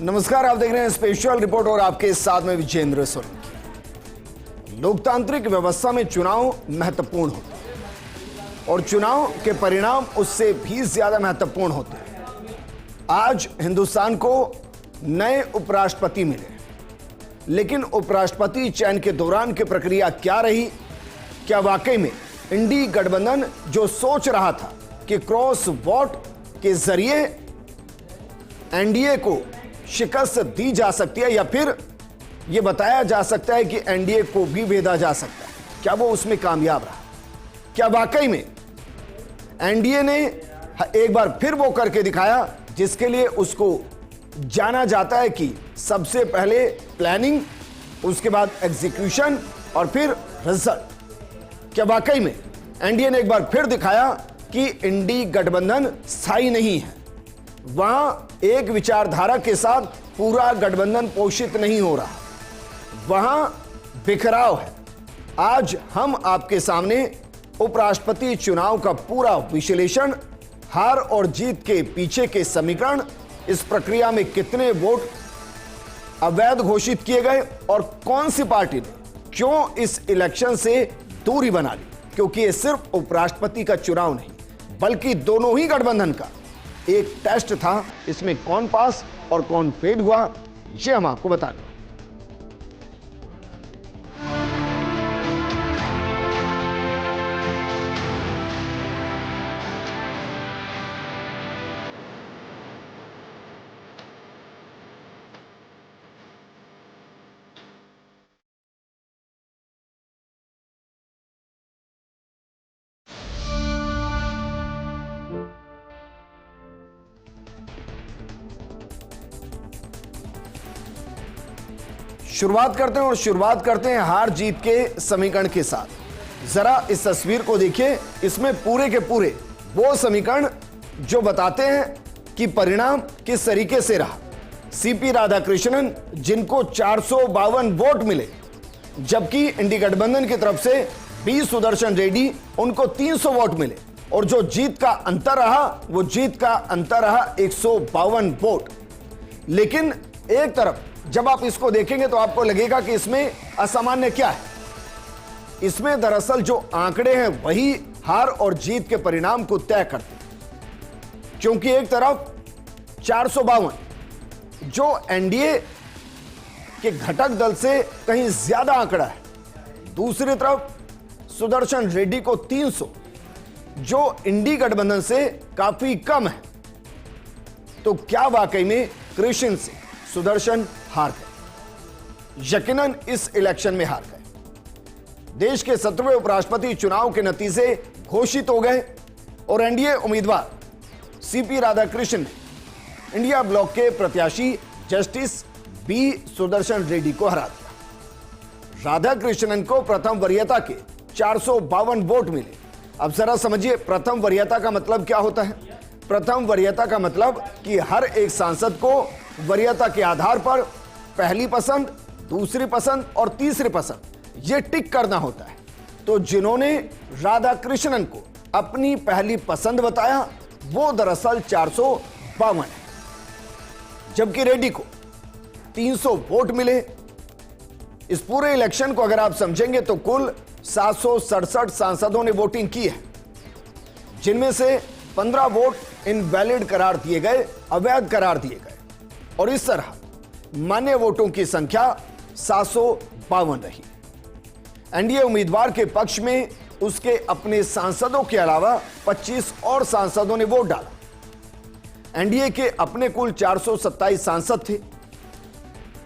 नमस्कार, आप देख रहे हैं स्पेशल रिपोर्ट और आपके साथ में विजेंद्र सोलंकी। लोकतांत्रिक व्यवस्था में चुनाव महत्वपूर्ण होते हैं और चुनाव के परिणाम उससे भी ज्यादा महत्वपूर्ण होते हैं। आज हिंदुस्तान को नए उपराष्ट्रपति मिले, लेकिन उपराष्ट्रपति चयन के दौरान की प्रक्रिया क्या रही? क्या वाकई में इंडी गठबंधन जो सोच रहा था कि क्रॉस वोट के जरिए एनडीए को शिकस्त दी जा सकती है, या फिर यह बताया जा सकता है कि एनडीए को भी भेदा जा सकता है, क्या वो उसमें कामयाब रहा? क्या वाकई में एनडीए ने एक बार फिर वो करके दिखाया जिसके लिए उसको जाना जाता है कि सबसे पहले प्लानिंग, उसके बाद एग्जीक्यूशन और फिर रिजल्ट? क्या वाकई में एनडीए ने एक बार फिर दिखाया कि इंडी गठबंधन स्थायी नहीं है? वहां एक विचारधारा के साथ पूरा गठबंधन पोषित नहीं हो रहा, वहां बिखराव है। आज हम आपके सामने उपराष्ट्रपति चुनाव का पूरा विश्लेषण, हार और जीत के पीछे के समीकरण, इस प्रक्रिया में कितने वोट अवैध घोषित किए गए और कौन सी पार्टी ने क्यों इस इलेक्शन से दूरी बना ली, क्योंकि ये सिर्फ उपराष्ट्रपति का चुनाव नहीं बल्कि दोनों ही गठबंधन का एक टेस्ट था। इसमें कौन पास और कौन फेल हुआ, ये हम आपको बता दें। शुरुआत करते हैं हार जीत के समीकरण के साथ। जरा इस तस्वीर को देखिए, इसमें पूरे के पूरे वो समीकरण जो बताते हैं कि परिणाम किस तरीके से रहा। सीपी राधाकृष्णन जिनको 452 वोट मिले, जबकि इंडी गठबंधन की तरफ से बी सुदर्शन रेड्डी उनको 300 वोट मिले, और जो जीत का अंतर रहा वो जीत का अंतर रहा 152 वोट। लेकिन एक तरफ जब आप इसको देखेंगे तो आपको लगेगा कि इसमें असामान्य क्या है। इसमें दरअसल जो आंकड़े हैं वही हार और जीत के परिणाम को तय करते हैं, क्योंकि एक तरफ 452 जो एनडीए के घटक दल से कहीं ज्यादा आंकड़ा है, दूसरी तरफ सुदर्शन रेड्डी को 300 जो इंडी गठबंधन से काफी कम है। तो क्या वाकई में कृष्ण से सुदर्शन हार गए? यकीनन इस इलेक्शन में हार गए। देश के 17वें उपराष्ट्रपति चुनाव के नतीजे घोषित हो गए और एनडीए उम्मीदवार सीपी राधाकृष्णन ने इंडिया ब्लॉक के प्रत्याशी जस्टिस बी सुदर्शन रेड्डी को हरा दिया। राधाकृष्णन को प्रथम वरीयता के 452 वोट मिले। अब जरा समझिए, प्रथम वरीयता का मतलब क्या होता है? प्रथम वरीयता का मतलब कि हर एक सांसद को वरीयता के आधार पर पहली पसंद, दूसरी पसंद और तीसरी पसंद ये टिक करना होता है। तो जिन्होंने राधाकृष्णन को अपनी पहली पसंद बताया वो दरअसल 452 है, जबकि रेड्डी को 300 वोट मिले। इस पूरे इलेक्शन को अगर आप समझेंगे तो कुल 767 सांसदों ने वोटिंग की है, जिनमें से 15 वोट इनवैलिड करार दिए गए, अवैध करार दिए गए, और इस तरह मान्य वोटों की संख्या 752 रही। एनडीए उम्मीदवार के पक्ष में उसके अपने सांसदों के अलावा 25 और सांसदों ने वोट डाला। एनडीए के अपने कुल 427 सांसद थे।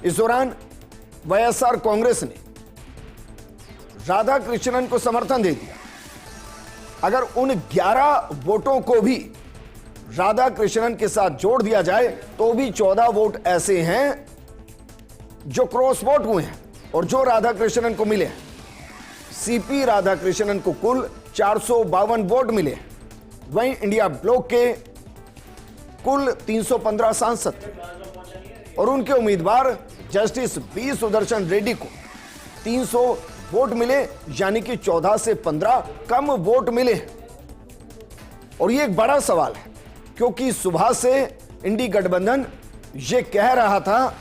इस दौरान वाईएसआर कांग्रेस ने राधाकृष्णन को समर्थन दे दिया। अगर उन 11 वोटों को भी राधाकृष्णन के साथ जोड़ दिया जाए तो भी 14 वोट ऐसे हैं जो क्रॉस वोट हुए हैं और जो राधाकृष्णन को मिले हैं। सीपी राधाकृष्णन को कुल 452 वोट मिले हैं, वहीं इंडिया ब्लॉक के कुल 315 सांसद थे और उनके उम्मीदवार जस्टिस बी सुदर्शन रेड्डी को 300 वोट मिले, यानी कि 14 से 15 कम वोट मिले। और ये एक बड़ा सवाल है, क्योंकि सुबह से इंडी गठबंधन ये कह रहा था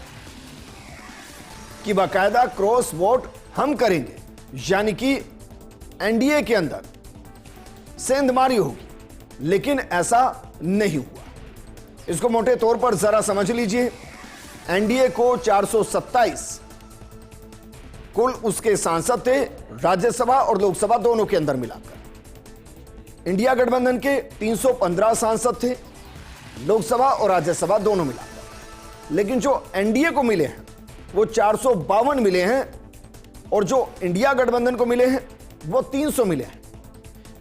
कि बाकायदा क्रॉस वोट हम करेंगे, यानी कि एनडीए के अंदर सेंधमारी होगी, लेकिन ऐसा नहीं हुआ। इसको मोटे तौर पर जरा समझ लीजिए। एनडीए को 427 कुल उसके सांसद थे, राज्यसभा और लोकसभा दोनों के अंदर मिलाकर। इंडिया गठबंधन के 315 सांसद थे, लोकसभा और राज्यसभा दोनों मिलाकर। लेकिन जो एनडीए को मिले हैं वो 452 मिले हैं, और जो इंडिया गठबंधन को मिले हैं वो 300 मिले हैं।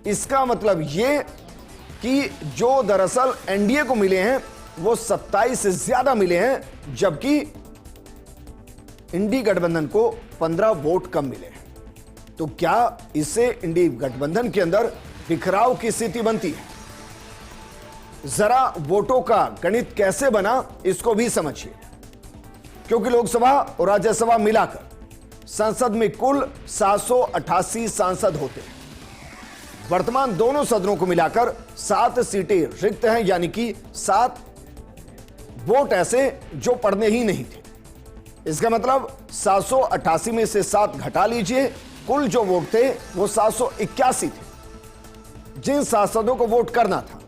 इसका मतलब ये कि जो दरअसल एनडीए को मिले हैं वो 27 से ज्यादा मिले हैं, जबकि इंडी गठबंधन को 15 वोट कम मिले हैं। तो क्या इससे इंडी गठबंधन के अंदर बिखराव की स्थिति बनती है? जरा वोटों का गणित कैसे बना इसको भी समझिए, क्योंकि लोकसभा और राज्यसभा मिलाकर संसद में कुल 788 सांसद होते हैं। वर्तमान दोनों सदनों को मिलाकर 7 सीटें रिक्त हैं, यानी कि 7 वोट ऐसे जो पढ़ने ही नहीं थे। इसका मतलब 788 में से 7 घटा लीजिए, कुल जो वोट थे वो 781 थे जिन सांसदों को वोट करना था।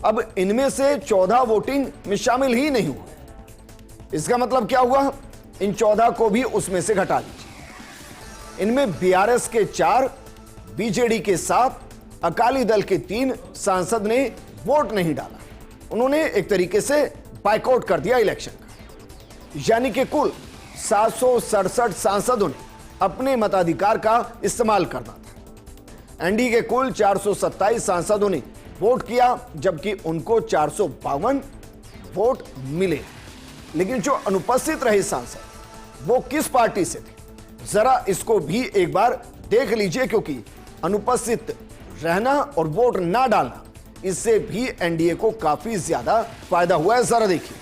अब इनमें से 14 वोटिंग में शामिल ही नहीं हुए। इसका मतलब क्या हुआ? इन 14 को भी उसमें से घटा लीजिए। इनमें बीआरएस के 4, बीजेडी के 7, अकाली दल के 3 सांसद ने वोट नहीं डाला। उन्होंने एक तरीके से बायकॉट कर दिया इलेक्शन का, यानी कि कुल 767 सांसदों ने अपने मताधिकार का इस्तेमाल करना था। एनडीए के कुल 427 सांसदों ने वोट किया, जबकि उनको 452 वोट मिले। लेकिन जो अनुपस्थित रहे सांसद वो किस पार्टी से थे, जरा इसको भी एक बार देख लीजिए, क्योंकि अनुपस्थित रहना और वोट ना डालना, इससे भी एनडीए को काफी ज्यादा फायदा हुआ है। जरा देखिए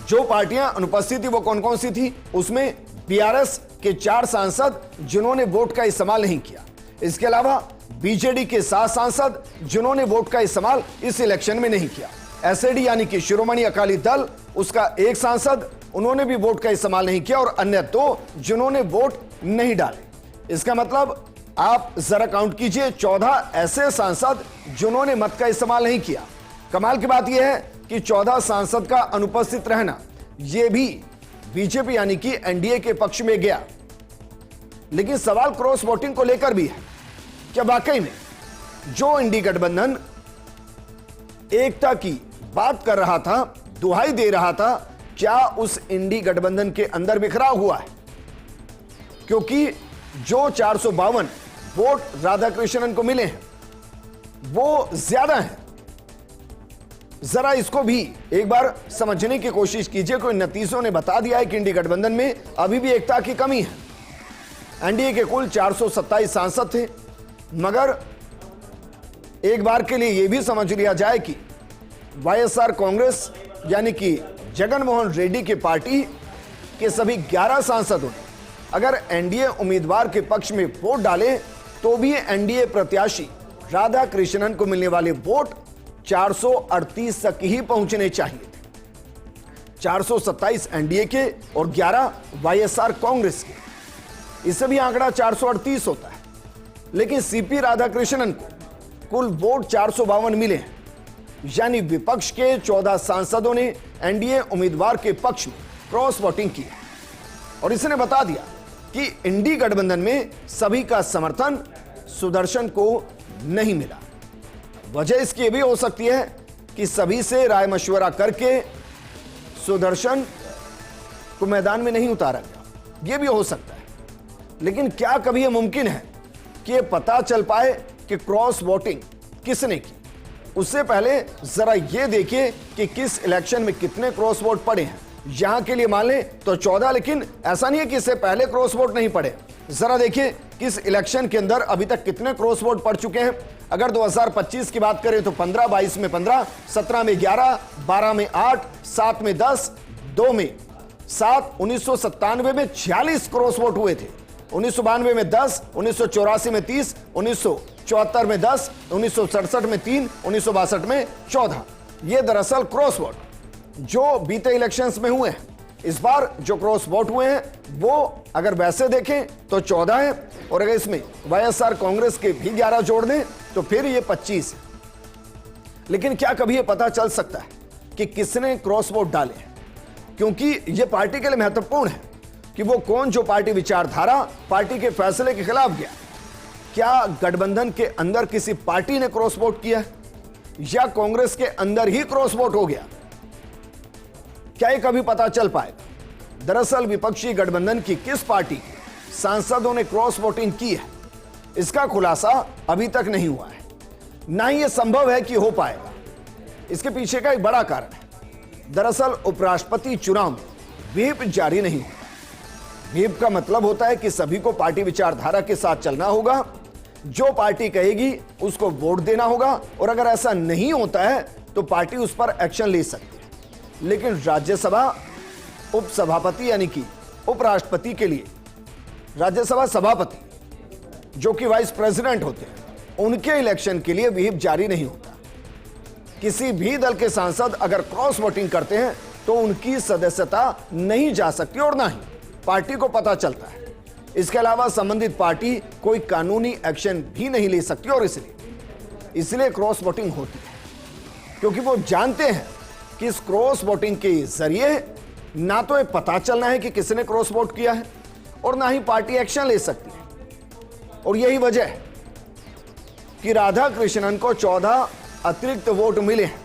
जो पार्टियां अनुपस्थित थी वो कौन कौन सी थी। उसमें बीआरएस के 4 सांसद जिन्होंने वोट का इस्तेमाल नहीं किया। इसके अलावा बीजेडी के 7 सांसद जिन्होंने वोट का इस्तेमाल इस इलेक्शन में नहीं किया। एसएडी यानी कि शिरोमणि अकाली दल, उसका 1 सांसद, उन्होंने भी वोट का इस्तेमाल नहीं किया, और अन्य 2 जिन्होंने वोट नहीं डाले। इसका मतलब आप जरा काउंट कीजिए, 14 ऐसे सांसद जिन्होंने मत का इस्तेमाल नहीं किया। कमाल की बात यह है कि 14 सांसद का अनुपस्थित रहना यह भी बीजेपी यानी कि एनडीए के पक्ष में गया। लेकिन सवाल क्रॉस वोटिंग को लेकर भी है। क्या वाकई में जो इंडी गठबंधन एकता की बात कर रहा था, दुहाई दे रहा था, क्या उस इंडी गठबंधन के अंदर बिखराव हुआ है? क्योंकि जो 452 वोट राधाकृष्णन को मिले हैं वो ज्यादा हैं। जरा इसको भी एक बार समझने की कोशिश कीजिए। कोई नतीजों ने बता दिया है कि इंडी गठबंधन में अभी भी एकता की कमी है। एनडीए के कुल 427 सांसद थे, मगर एक बार के लिए यह भी समझ लिया जाए कि वाईएसआर कांग्रेस यानी कि जगन मोहन रेड्डी की पार्टी के सभी 11 सांसदों ने अगर एनडीए उम्मीदवार के पक्ष में वोट डाले तो भी एनडीए प्रत्याशी राधा कृष्णन को मिलने वाले वोट 438 तक ही पहुंचने चाहिए थे। 427 एनडीए के और 11 वाईएसआर कांग्रेस के, इससे भी आंकड़ा 438 होता है। लेकिन सीपी राधाकृष्णन को कुल वोट 452 मिले हैं, यानी विपक्ष के 14 सांसदों ने एनडीए उम्मीदवार के पक्ष में क्रॉस वोटिंग की है। और इसने बता दिया कि इंडी गठबंधन में सभी का समर्थन सुदर्शन को नहीं मिला। वजह इसकी भी हो सकती है कि सभी से राय मशवरा करके सुदर्शन को मैदान में नहीं उतारा गया, यह भी हो सकता है। लेकिन क्या कभी यह मुमकिन है कि यह पता चल पाए कि क्रॉस वोटिंग किसने की? उससे पहले जरा यह देखिए कि किस इलेक्शन में कितने क्रॉस वोट पड़े हैं। यहां के लिए मान लें तो 14, लेकिन ऐसा नहीं है कि इससे पहले क्रॉस वोट नहीं पड़े। जरा देखिए किस इलेक्शन के अंदर अभी तक कितने क्रॉस वोट पड़ चुके हैं। अगर 2025 की बात करें तो 15, 22 में 15, 17 में 11, 12 में 8, 7 में 10, 2 में 7, 1997 में 46 क्रॉस वोट हुए थे, 1992 में 10, 1984 में 30, 1974 में 10, 1967 में 3, 1962 में 14। ये दरअसल क्रॉस वोट जो बीते इलेक्शंस में हुए हैं। इस बार जो क्रॉस वोट हुए हैं वो अगर वैसे देखें तो 14 है, और अगर इसमें वाईएसआर कांग्रेस के भी 11 जोड़ दें तो फिर ये 25 है। लेकिन क्या कभी ये पता चल सकता है कि किसने क्रॉस वोट डाले हैं? क्योंकि ये पार्टी के लिए महत्वपूर्ण है कि वो कौन जो पार्टी विचारधारा पार्टी के फैसले के खिलाफ गया। क्या गठबंधन के अंदर किसी पार्टी ने क्रॉस वोट किया या कांग्रेस के अंदर ही क्रॉस वोट हो गया? क्या ये कभी पता चल पाएगा? दरअसल विपक्षी गठबंधन की किस पार्टी के सांसदों ने क्रॉस वोटिंग की है, इसका खुलासा अभी तक नहीं हुआ है, ना ही यह संभव है कि हो पाएगा। इसके पीछे का एक बड़ा कारण है। दरअसल उपराष्ट्रपति चुनाव में व्हिप जारी नहीं हुआ। व्हिप का मतलब होता है कि सभी को पार्टी विचारधारा के साथ चलना होगा, जो पार्टी कहेगी उसको वोट देना होगा, और अगर ऐसा नहीं होता है तो पार्टी उस पर एक्शन ले सकती है। लेकिन राज्यसभा उपसभापति यानी कि उपराष्ट्रपति के लिए राज्यसभा सभापति जो कि वाइस प्रेसिडेंट होते हैं, उनके इलेक्शन के लिए व्हिप जारी नहीं होता। किसी भी दल के सांसद अगर क्रॉस वोटिंग करते हैं तो उनकी सदस्यता नहीं जा सकती और ना ही पार्टी को पता चलता है। इसके अलावा संबंधित पार्टी कोई कानूनी एक्शन भी नहीं ले सकती, और इसलिए क्रॉस वोटिंग होती है क्योंकि वो जानते हैं कि इस क्रॉस वोटिंग के जरिए ना तो ये पता चलना है कि किसने क्रॉस वोट किया है और ना ही पार्टी एक्शन ले सकती है। और यही वजह है कि राधा कृष्णन को 14 अतिरिक्त वोट मिले हैं,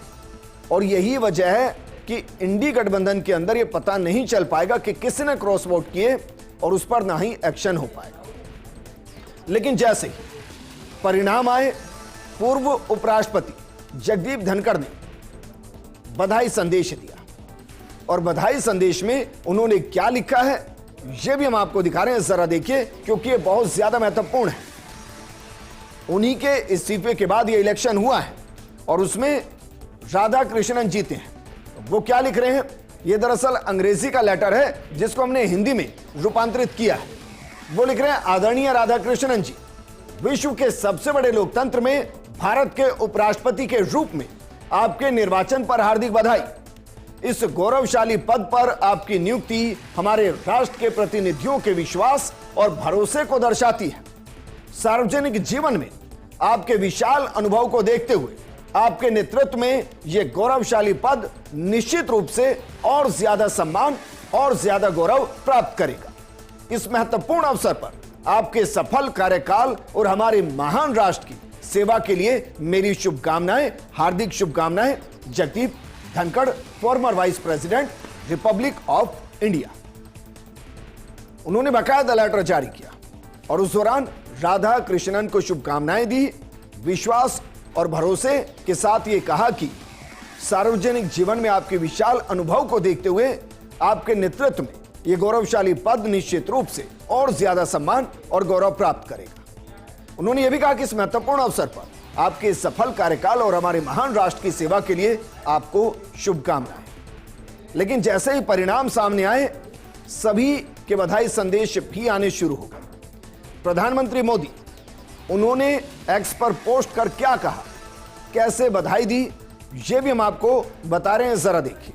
और यही वजह है कि इंडी गठबंधन के अंदर ये पता नहीं चल पाएगा कि किसने क्रॉस वोट किए और उस पर ना ही एक्शन हो पाएगा। लेकिन जैसे ही परिणाम आए, पूर्व उपराष्ट्रपति जगदीप धनखड़ ने बधाई संदेश दिया, और बधाई संदेश में उन्होंने क्या लिखा है यह भी हम आपको दिखा रहे हैं। जरा देखिए, क्योंकि यह बहुत ज्यादा महत्वपूर्ण है। उन्हीं के इस्तीफे के बाद यह इलेक्शन हुआ है और उसमें राधा कृष्णन जीते हैं। वो क्या लिख रहे हैं? यह दरअसल अंग्रेजी का लेटर है जिसको हमने हिंदी में रूपांतरित किया है। वो लिख रहे हैं, आदरणीय राधा कृष्णन जी, विश्व के सबसे बड़े लोकतंत्र में भारत के उपराष्ट्रपति के रूप में आपके निर्वाचन पर हार्दिक बधाई। इस गौरवशाली पद पर आपकी नियुक्ति हमारे राष्ट्र के प्रतिनिधियों के विश्वास और भरोसे को दर्शाती है। सार्वजनिक जीवन में आपके विशाल अनुभव को देखते हुए आपके नेतृत्व में यह गौरवशाली पद निश्चित रूप से और ज्यादा सम्मान और ज्यादा गौरव प्राप्त करेगा। इस महत्वपूर्ण अवसर पर आपके सफल कार्यकाल और हमारे महान राष्ट्र की सेवा के लिए मेरी शुभकामनाएं, हार्दिक शुभकामनाएं। Jagdeep Dhankhar, farmer vice president, Republic of India. उन्होंने बाकायदा लेटर जारी किया और उस दौरान राधा कृष्णन को शुभकामनाएं दी। विश्वास और भरोसे के साथ ये कहा कि सार्वजनिक जीवन में आपके विशाल अनुभव को देखते हुए आपके नेतृत्व में यह गौरवशाली पद निश्चित रूप से और ज्यादा सम्मान और गौरव प्राप्त करेगा। उन्होंने यह भी कहा कि इस महत्वपूर्ण अवसर पर आपके सफल कार्यकाल और हमारे महान राष्ट्र की सेवा के लिए आपको शुभकामनाएं। लेकिन जैसे ही परिणाम सामने आए, सभी के बधाई संदेश भी आने शुरू हो गए। प्रधानमंत्री मोदी, उन्होंने एक्स पर पोस्ट कर क्या कहा, कैसे बधाई दी, यह भी हम आपको बता रहे हैं। जरा देखिए।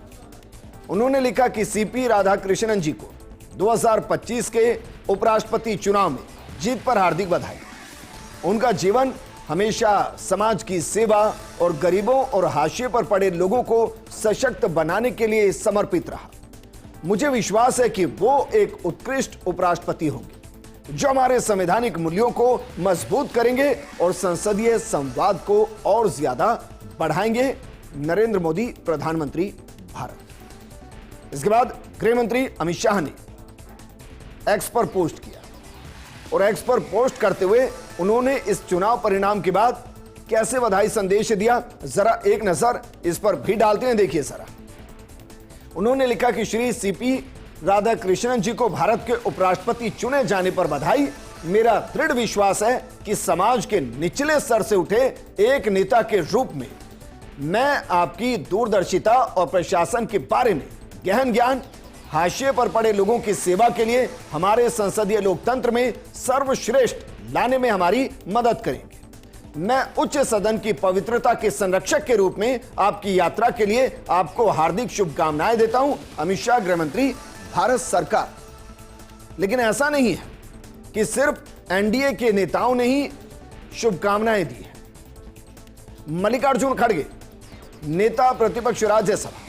उन्होंने लिखा कि सीपी राधाकृष्णन जी को 2025 के उपराष्ट्रपति चुनाव में जीत पर हार्दिक बधाई। उनका जीवन हमेशा समाज की सेवा और गरीबों और हाशिए पर पड़े लोगों को सशक्त बनाने के लिए समर्पित रहा। मुझे विश्वास है कि वो एक उत्कृष्ट उपराष्ट्रपति होंगे जो हमारे संवैधानिक मूल्यों को मजबूत करेंगे और संसदीय संवाद को और ज्यादा बढ़ाएंगे। नरेंद्र मोदी, प्रधानमंत्री भारत। इसके बाद गृह मंत्री अमित शाह ने एक्स पर पोस्ट किया और एक्स पर पोस्ट करते हुए उन्होंने इस चुनाव परिणाम के बाद कैसे बधाई संदेश दिया, जरा एक नजर इस पर भी डालते हैं। देखिए जरा। उन्होंने लिखा कि श्री सीपी राधाकृष्णन जी को भारत के उपराष्ट्रपति चुने जाने पर बधाई। मेरा दृढ़ विश्वास है कि समाज के निचले स्तर से उठे एक नेता के रूप में मैं आपकी दूरदर्शिता और प्रशासन के बारे में गहन ज्ञान, हाशिए पर पड़े लोगों की सेवा के लिए हमारे संसदीय लोकतंत्र में सर्वश्रेष्ठ लाने में हमारी मदद करेंगे। मैं उच्च सदन की पवित्रता के संरक्षक के रूप में आपकी यात्रा के लिए आपको हार्दिक शुभकामनाएं देता हूं, अमित शाह, गृह मंत्री, भारत सरकार। लेकिन ऐसा नहीं है कि सिर्फ एनडीए के नेताओं ने ही शुभकामनाएं दी है। मल्लिकार्जुन खड़गे, नेता प्रतिपक्ष राज्यसभा,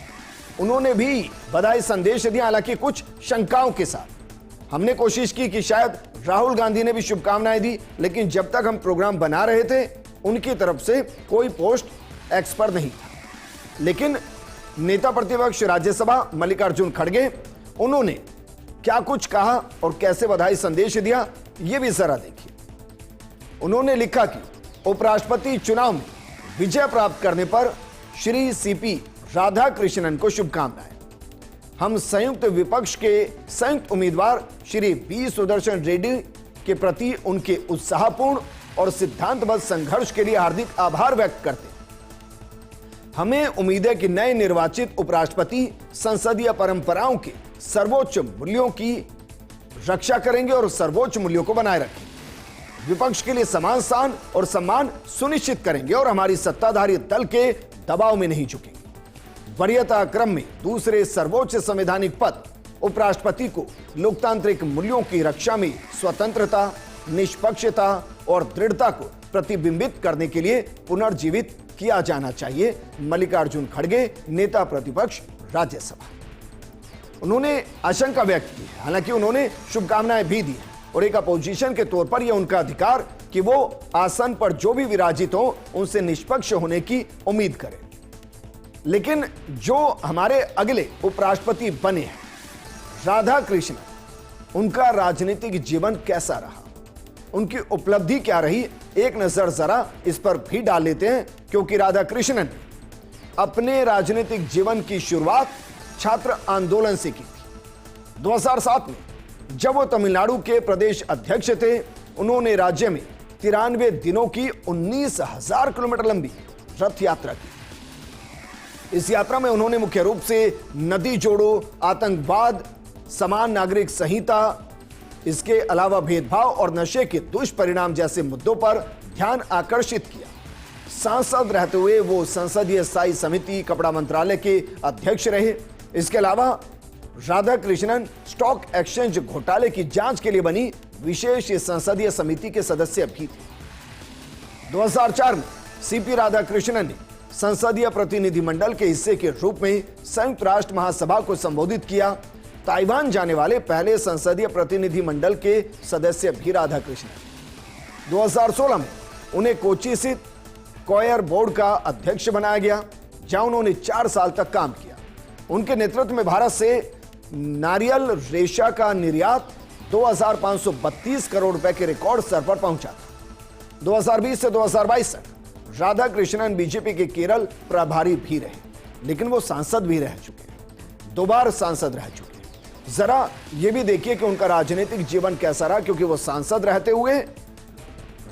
उन्होंने भी बधाई संदेश दिया, हालांकि कुछ शंकाओं के साथ। हमने कोशिश की कि शायद राहुल गांधी ने भी शुभकामनाएं दी, लेकिन जब तक हम प्रोग्राम बना रहे थे उनकी तरफ से कोई पोस्ट एक्स पर नहीं था। लेकिन नेता प्रतिपक्ष राज्यसभा मल्लिकार्जुन खड़गे, उन्होंने क्या कुछ कहा और कैसे बधाई संदेश दिया, यह भी जरा देखिए। उन्होंने लिखा कि उपराष्ट्रपति चुनाव में विजय प्राप्त करने पर श्री सीपी राधाकृष्णन को शुभकामनाएं। हम संयुक्त विपक्ष के संयुक्त उम्मीदवार श्री बी सुदर्शन रेड्डी के प्रति उनके उत्साहपूर्ण और सिद्धांतबद्ध संघर्ष के लिए हार्दिक आभार व्यक्त करते हैं। हमें उम्मीद है कि नए निर्वाचित उपराष्ट्रपति संसदीय परंपराओं के सर्वोच्च मूल्यों की रक्षा करेंगे और सर्वोच्च मूल्यों को बनाए रखेंगे, विपक्ष के लिए समान स्थान और सम्मान सुनिश्चित करेंगे और हमारी सत्ताधारी दल के दबाव में नहीं झुकेंगे। वरीयता क्रम में दूसरे सर्वोच्च संवैधानिक पद उपराष्ट्रपति को लोकतांत्रिक मूल्यों की रक्षा में स्वतंत्रता, निष्पक्षता और दृढ़ता को प्रतिबिंबित करने के लिए पुनर्जीवित किया जाना चाहिए। मल्लिकार्जुन खड़गे, नेता प्रतिपक्ष राज्यसभा। उन्होंने आशंका व्यक्त की, हालांकि उन्होंने शुभकामनाएं भी दी और एक अपोजिशन के तौर पर यह उनका अधिकार कि वो आसन पर जो भी विराजित हो उनसे निष्पक्ष होने की उम्मीद करें। लेकिन जो हमारे अगले उपराष्ट्रपति बने हैं राधाकृष्णन, उनका राजनीतिक जीवन कैसा रहा, उनकी उपलब्धि क्या रही, एक नजर जरा इस पर भी डाल लेते हैं। क्योंकि राधाकृष्णन ने अपने राजनीतिक जीवन की शुरुआत छात्र आंदोलन से की थी। 2007 में जब वो तमिलनाडु के प्रदेश अध्यक्ष थे, उन्होंने राज्य में 93 दिनों की 19,000 किलोमीटर लंबी रथ यात्रा की। इस यात्रा में उन्होंने मुख्य रूप से नदी जोड़ो, आतंकवाद, समान नागरिक संहिता, इसके अलावा भेदभाव और नशे के दुष्परिणाम जैसे मुद्दों पर ध्यान आकर्षित किया। सांसद रहते हुए वो संसदीय स्थायी समिति, कपड़ा मंत्रालय के अध्यक्ष रहे। इसके अलावा राधाकृष्णन स्टॉक एक्सचेंज घोटाले की जांच के लिए बनी विशेष संसदीय समिति के सदस्य भी थे। 2004 में सीपी राधाकृष्णन ने संसदीय प्रतिनिधिमंडल के हिस्से के रूप में संयुक्त राष्ट्र महासभा को संबोधित किया। ताइवान जाने वाले पहले संसदीय प्रतिनिधिमंडल के सदस्य भी राधाकृष्णन। 2016 में उन्हें कोच्चि स्थित कॉयर बोर्ड का अध्यक्ष बनाया गया, जहां उन्होंने 4 साल तक काम किया। उनके नेतृत्व में भारत से नारियल रेशा का निर्यात 2,532 करोड़ रुपए के रिकॉर्ड स्तर पर पहुंचा था। 2020 से 2022 तक राधाकृष्णन बीजेपी के केरल प्रभारी भी रहे, लेकिन वो सांसद भी रह चुके हैं, 2 बार सांसद रह चुके हैं। जरा ये भी देखिए कि उनका राजनीतिक जीवन कैसा रहा, क्योंकि वो सांसद रहते हुए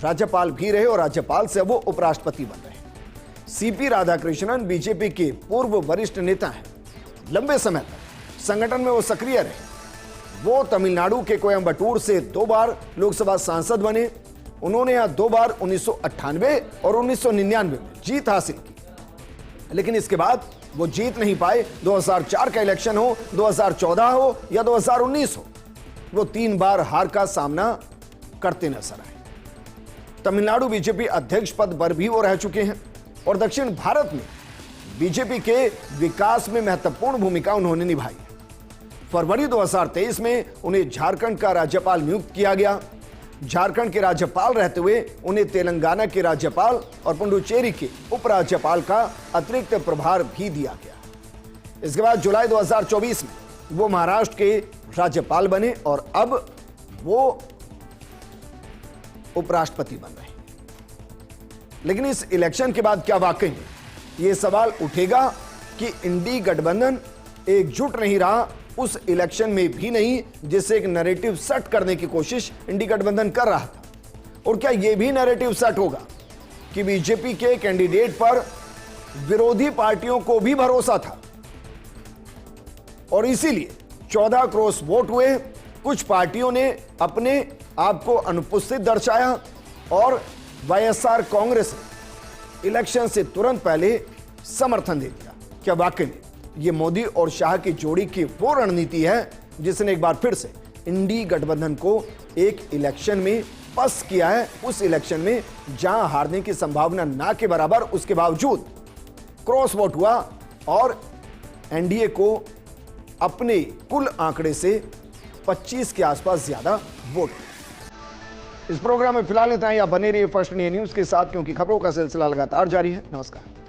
राज्यपाल भी रहे और राज्यपाल से वो उपराष्ट्रपति बन रहे। सीपी राधाकृष्णन बीजेपी के पूर्व वरिष्ठ नेता हैं। लंबे समय तक संगठन में वो सक्रिय रहे। वो तमिलनाडु के कोयंबटूर से 2 बार लोकसभा सांसद बने। उन्होंने यहां 2 बार 1998 और 1999 में जीत हासिल की, लेकिन इसके बाद वो जीत नहीं पाए। 2004 का इलेक्शन हो, 2014 हो या 2019 हो, वो 3 बार हार का सामना करते नजर आए। तमिलनाडु बीजेपी अध्यक्ष पद पर भी वो रह चुके हैं और दक्षिण भारत में बीजेपी के विकास में महत्वपूर्ण भूमिका उन्होंने निभाई। फरवरी 2023 में उन्हें झारखंड का राज्यपाल नियुक्त किया गया। झारखंड के राज्यपाल रहते हुए उन्हें तेलंगाना के राज्यपाल और पुडुचेरी के उपराज्यपाल का अतिरिक्त प्रभार भी दिया गया। इसके बाद जुलाई 2024 में वो महाराष्ट्र के राज्यपाल बने और अब वो उपराष्ट्रपति बन रहे हैं। लेकिन इस इलेक्शन के बाद क्या वाकई में यह सवाल उठेगा कि इंडी गठबंधन एकजुट नहीं रहा, उस इलेक्शन में भी नहीं, जिससे एक नैरेटिव सेट करने की कोशिश इंडी गठबंधन कर रहा था। और क्या यह भी नैरेटिव सेट होगा कि बीजेपी के कैंडिडेट पर विरोधी पार्टियों को भी भरोसा था और इसीलिए 14 क्रॉस वोट हुए। कुछ पार्टियों ने अपने आप को अनुपस्थित दर्शाया और वाईएसआर कांग्रेस ने इलेक्शन से तुरंत पहले समर्थन दे दिया। क्या वाकई में ये मोदी और शाह की जोड़ी की वो रणनीति है जिसने एक बार फिर से इंडी गठबंधन को एक इलेक्शन में पस किया है, उस इलेक्शन में जहां हारने की संभावना ना के बराबर, उसके बावजूद क्रॉस वोट हुआ और एनडीए को अपने कुल आंकड़े से 25 के आसपास ज्यादा वोट। इस प्रोग्राम में फिलहाल इतना ही। आप बने रहिए फर्स्ट इंडिया न्यूज के साथ, क्योंकि खबरों का सिलसिला लगातार जारी है। नमस्कार।